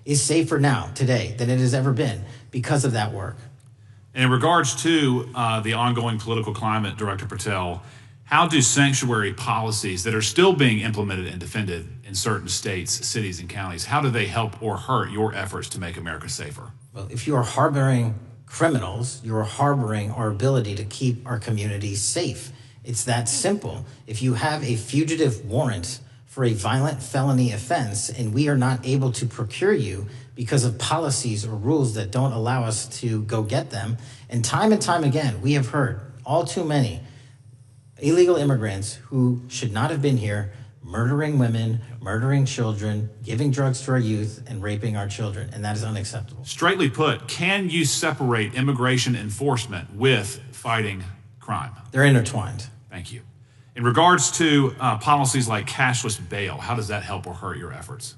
is safer now, today, than it has ever been because of that work. And in regards to the ongoing political climate, Director Patel, how do sanctuary policies that are still being implemented and defended in certain states, cities, and counties, how do they help or hurt your efforts to make America safer? Well, if you are harboring criminals, you are harboring our ability to keep our communities safe. It's that simple. If you have a fugitive warrant for a violent felony offense and we are not able to procure you because of policies or rules that don't allow us to go get them, and time again, we have heard all too many illegal immigrants who should not have been here, murdering women, murdering children, giving drugs to our youth, and raping our children, and that is unacceptable. Straightly put, can you separate immigration enforcement with fighting crime? They're intertwined. Thank you. In regards to policies like cashless bail, how does that help or hurt your efforts?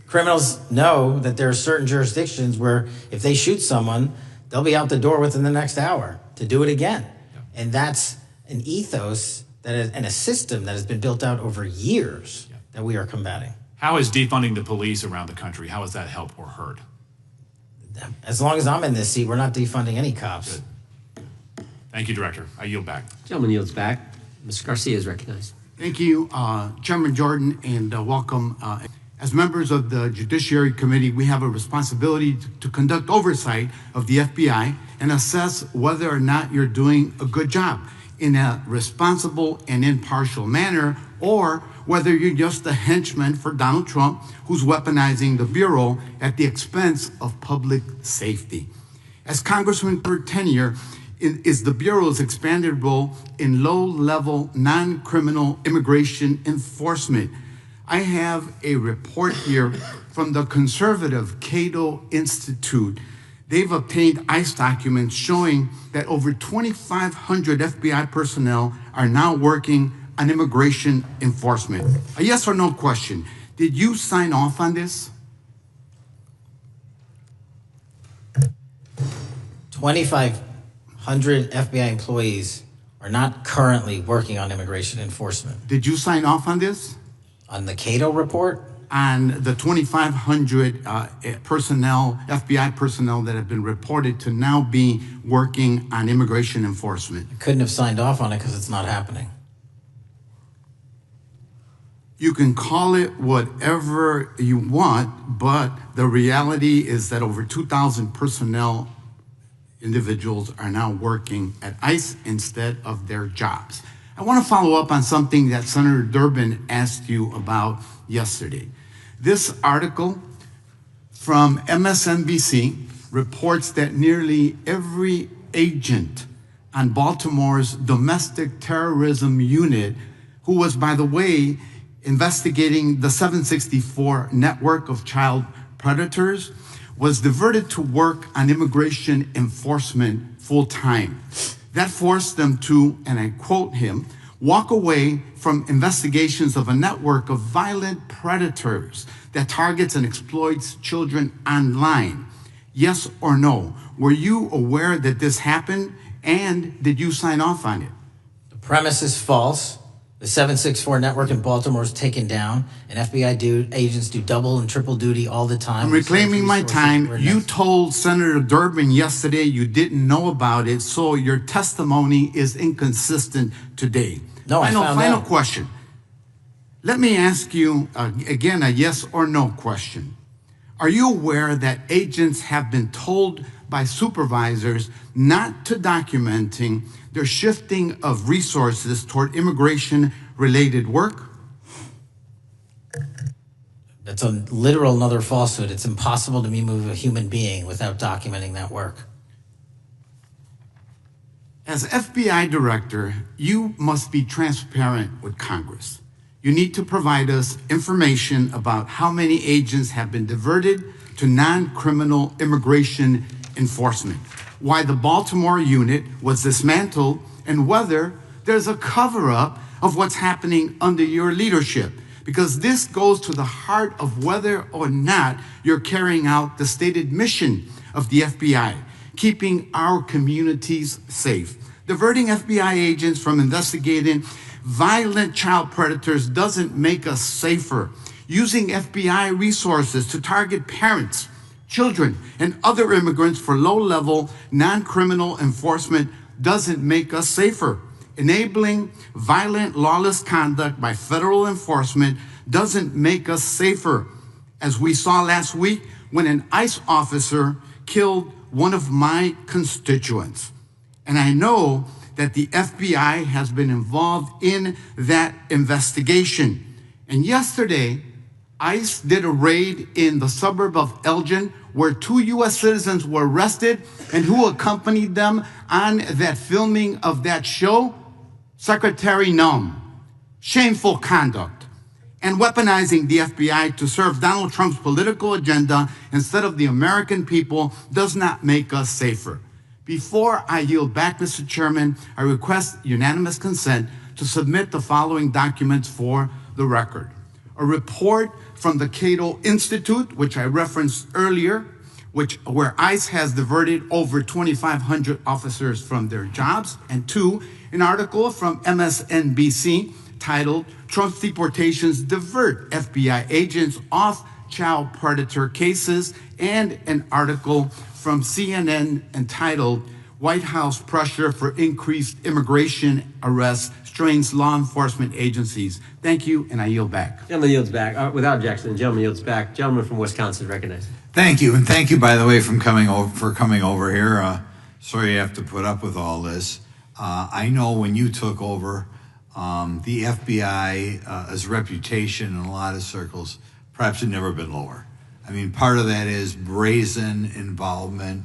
Criminals know that there are certain jurisdictions where if they shoot someone, they'll be out the door within the next hour to do it again. Yeah. And that's an ethos that is, and a system that has been built out over years that we are combating. How is defunding the police around the country, how does that help or hurt? As long as I'm in this seat, we're not defunding any cops. Good. Thank you, Director. I yield back. Gentleman yields back. Mr. Garcia is recognized. Thank you, Chairman Jordan, and welcome. As members of the Judiciary Committee, we have a responsibility to conduct oversight of the FBI and assess whether or not you're doing a good job in a responsible and impartial manner, or whether you're just a henchman for Donald Trump who's weaponizing the Bureau at the expense of public safety. As Congressman per tenure, is the Bureau's expanded role in low-level, non-criminal immigration enforcement. I have a report here from the conservative Cato Institute. They've obtained ICE documents showing that over 2,500 FBI personnel are now working on immigration enforcement. A yes or no question. Did you sign off on this? 2,500 FBI employees are not currently working on immigration enforcement. Did you sign off on this? On the Cato report? On the 2,500 personnel, FBI personnel that have been reported to now be working on immigration enforcement. I couldn't have signed off on it because it's not happening. You can call it whatever you want, but the reality is that over 2,000 personnel individuals are now working at ICE instead of their jobs. I want to follow up on something that Senator Durbin asked you about yesterday. This article from MSNBC reports that nearly every agent on Baltimore's domestic terrorism unit, who was, by the way, investigating the 764 network of child predators, was diverted to work on immigration enforcement full-time. That forced them to, and I quote him, walk away from investigations of a network of violent predators that targets and exploits children online. Yes or no? Were you aware that this happened, and did you sign off on it? The premise is false. The 764 network in Baltimore is taken down, and FBI agents do double and triple duty all the time. I'm reclaiming my time. You told Senator Durbin yesterday you didn't know about it, so your testimony is inconsistent today. No, Final question. Let me ask you, again, a yes or no question. Are you aware that agents have been told by supervisors not to documenting their shifting of resources toward immigration-related work? That's a literal another falsehood. It's impossible to move a human being without documenting that work. As FBI director, you must be transparent with Congress. You need to provide us information about how many agents have been diverted to non-criminal immigration enforcement, why the Baltimore unit was dismantled, and whether there's a cover-up of what's happening under your leadership. Because this goes to the heart of whether or not you're carrying out the stated mission of the FBI, keeping our communities safe. Diverting FBI agents from investigating violent child predators doesn't make us safer. using FBI resources to target parents, children, and other immigrants for low-level, non-criminal enforcement doesn't make us safer. Enabling violent, lawless conduct by federal enforcement doesn't make us safer, as we saw last week when an ICE officer killed one of my constituents. And I know that the FBI has been involved in that investigation. And yesterday, ICE did a raid in the suburb of Elgin where 2 U.S. citizens were arrested, and who accompanied them on that filming of that show? Secretary Nunn. Shameful conduct. And weaponizing the FBI to serve Donald Trump's political agenda instead of the American people does not make us safer. Before I yield back, Mr. Chairman, I request unanimous consent to submit the following documents for the record. A report from the Cato Institute, which I referenced earlier, where ICE has diverted over 2,500 officers from their jobs, and 2, an article from MSNBC titled Trump's Deportations Divert FBI Agents Off Child Predator Cases, and an article from CNN entitled White House Pressure for Increased Immigration Arrests Strains Law Enforcement Agencies. Thank you, and I yield back. Gentleman yields back. Without objection, the gentleman yields back. Gentleman from Wisconsin recognized. Thank you, and thank you, by the way, for coming over here. Sorry you have to put up with all this. I know when you took over, the FBI's reputation in a lot of circles perhaps had never been lower. I mean, part of that is brazen involvement